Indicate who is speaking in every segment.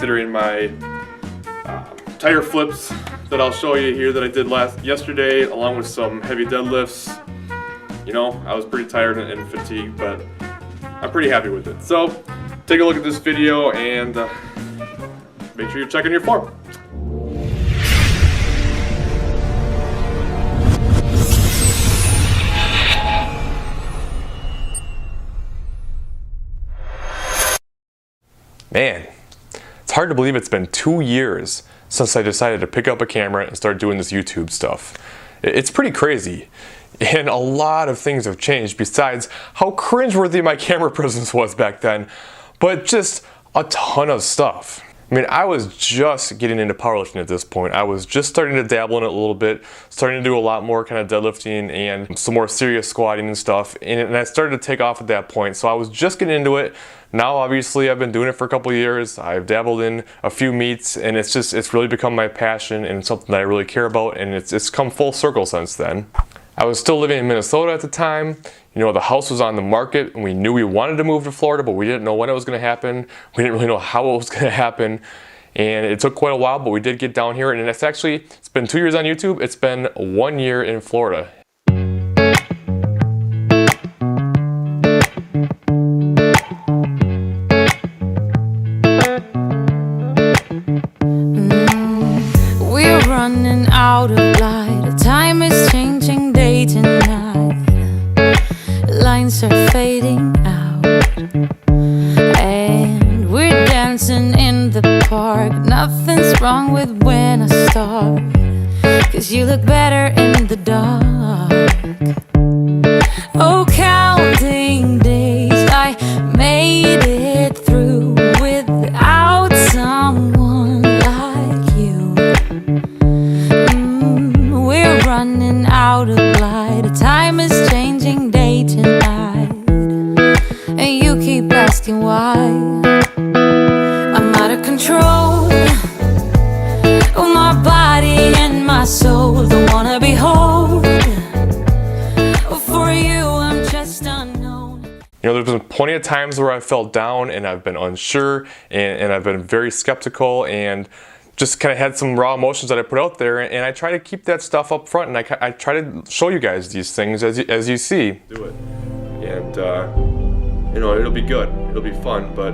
Speaker 1: considering my tire flips that I'll show you here that I did yesterday, along with some heavy deadlifts. You know, I was pretty tired and fatigued, but I'm pretty happy with it. So take a look at this video and make sure you're checking your form. Man, it's hard to believe it's been 2 years since I decided to pick up a camera and start doing this YouTube stuff. It's pretty crazy, and a lot of things have changed besides how cringeworthy my camera presence was back then, but just a ton of stuff. I mean, I was just getting into powerlifting at this point. I was just starting to dabble in it a little bit, starting to do a lot more kind of deadlifting and some more serious squatting and stuff, and I started to take off at that point, so I was just getting into it. Now obviously I've been doing it for a couple of years. I've dabbled in a few meets, and it's really become my passion and something that I really care about, and it's come full circle since then. I was still living in Minnesota at the time. You know, the house was on the market and we knew we wanted to move to Florida, but we didn't know when it was going to happen. We didn't really know how it was going to happen, and it took quite a while, but we did get down here, and it's been 2 years on YouTube. It's been 1 year in Florida.
Speaker 2: We're running out of light. Time is changing day to night. Lines are fading out, and we're dancing in the park. Nothing's wrong with when I start, 'cause you look better in the dark. Oh, counting days, I made it through without someone like you. We're running out of light. Time is changing day to night, and you keep asking why. I'm out of control. Oh, my body and my soul don't wanna be whole. For you, I'm just unknown.
Speaker 1: You know, there's been plenty of times where I felt down and I've been unsure and I've been very skeptical and just kind of had some raw emotions that I put out there, and I try to keep that stuff up front, and I try to show you guys these things as you see. Do it, and you know, it'll be good, it'll be fun, but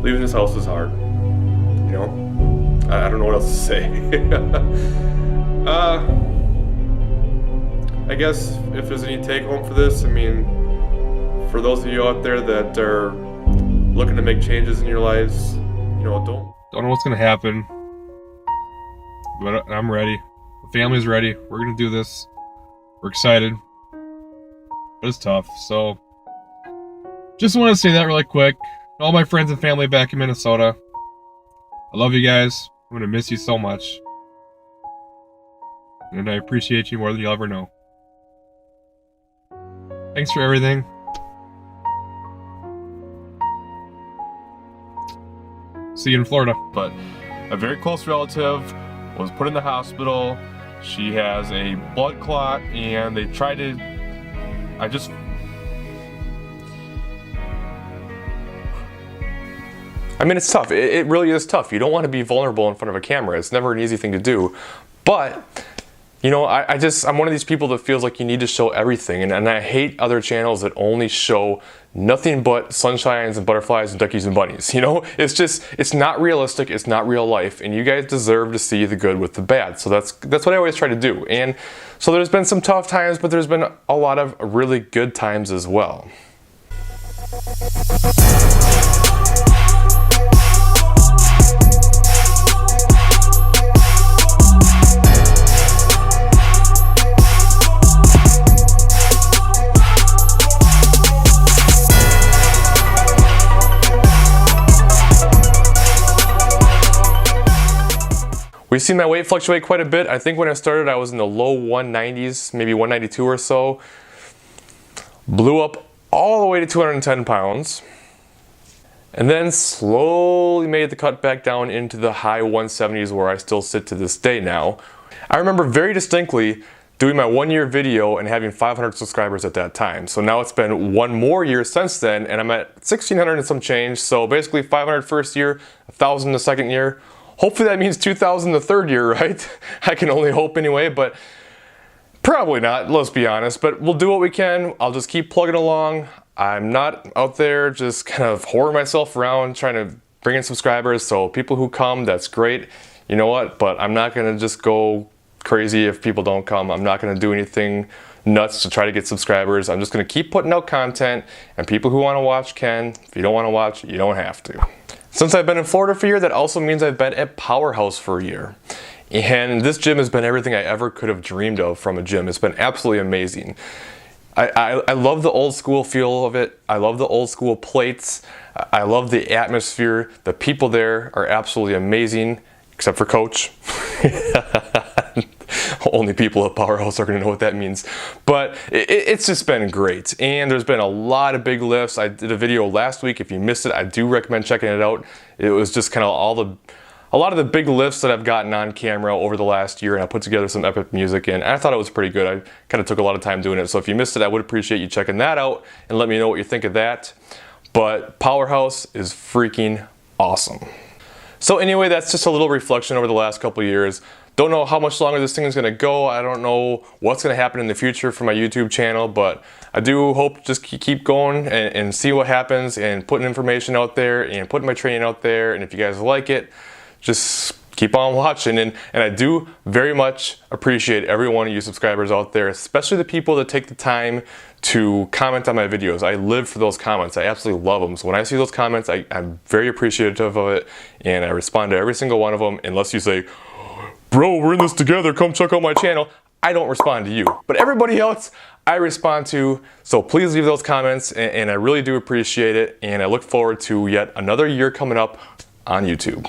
Speaker 1: leaving this house is hard. You know, I don't know what else to say. I guess if there's any take home for this, I mean, for those of you out there that are looking to make changes in your lives, you know, don't know what's gonna happen, but I'm ready. The family's ready. We're gonna do this. We're excited, but it's tough. So, just want to say that really quick. All my friends and family back in Minnesota, I love you guys. I'm gonna miss you so much, and I appreciate you more than you'll ever know. Thanks for everything. See you in Florida. But a very close relative was put in the hospital. She has a blood clot, and they tried to, I mean, it's tough. It really is tough. You don't want to be vulnerable in front of a camera. It's never an easy thing to do. But, you know, I'm one of these people that feels like you need to show everything. And I hate other channels that only show nothing but sunshines and butterflies and duckies and bunnies. You know, it's not realistic. It's not real life. And you guys deserve to see the good with the bad. So that's what I always try to do. And so there's been some tough times, but there's been a lot of really good times as well. We've seen my weight fluctuate quite a bit. I think when I started, I was in the low 190s, maybe 192 or so. Blew up all the way to 210 pounds. And then slowly made the cut back down into the high 170s, where I still sit to this day now. I remember very distinctly doing my 1-year video and having 500 subscribers at that time. So now it's been 1 more year since then, and I'm at 1,600 and some change. So basically 500 first year, 1,000 the second year. Hopefully that means 2,000 the third year, right? I can only hope anyway, but probably not, let's be honest. But we'll do what we can. I'll just keep plugging along. I'm not out there just kind of whoring myself around trying to bring in subscribers. So people who come, that's great. You know what? But I'm not gonna just go crazy if people don't come. I'm not gonna do anything nuts to try to get subscribers. I'm just gonna keep putting out content, and people who wanna watch can. If you don't wanna watch, you don't have to. Since I've been in Florida for a year, that also means I've been at Powerhouse for a year. And this gym has been everything I ever could have dreamed of from a gym. It's been absolutely amazing. I love the old school feel of it. I love the old school plates. I love the atmosphere. The people there are absolutely amazing, except for Coach. Only people at Powerhouse are going to know what that means. But it's just been great. And there's been a lot of big lifts. I did a video last week. If you missed it, I do recommend checking it out. It was just kind of a lot of the big lifts that I've gotten on camera over the last year, and I put together some epic music, and I thought it was pretty good. I kind of took a lot of time doing it. So if you missed it, I would appreciate you checking that out and let me know what you think of that. But Powerhouse is freaking awesome. So anyway, that's just a little reflection over the last couple of years. Don't know how much longer this thing is going to go. I don't know what's going to happen in the future for my YouTube channel, but I do hope to just keep going and see what happens, and putting information out there and putting my training out there. And if you guys like it, just keep on watching. And I do very much appreciate every one of you subscribers out there, especially the people that take the time to comment on my videos. I live for those comments. I absolutely love them. So when I see those comments, I'm very appreciative of it, and I respond to every single one of them. Unless you say, bro, we're in this together, come check out my channel, I don't respond to you. But everybody else, I respond to. So please leave those comments, and I really do appreciate it. And I look forward to yet another year coming up on YouTube.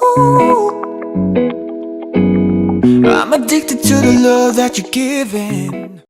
Speaker 3: I'm addicted to the love that you're giving.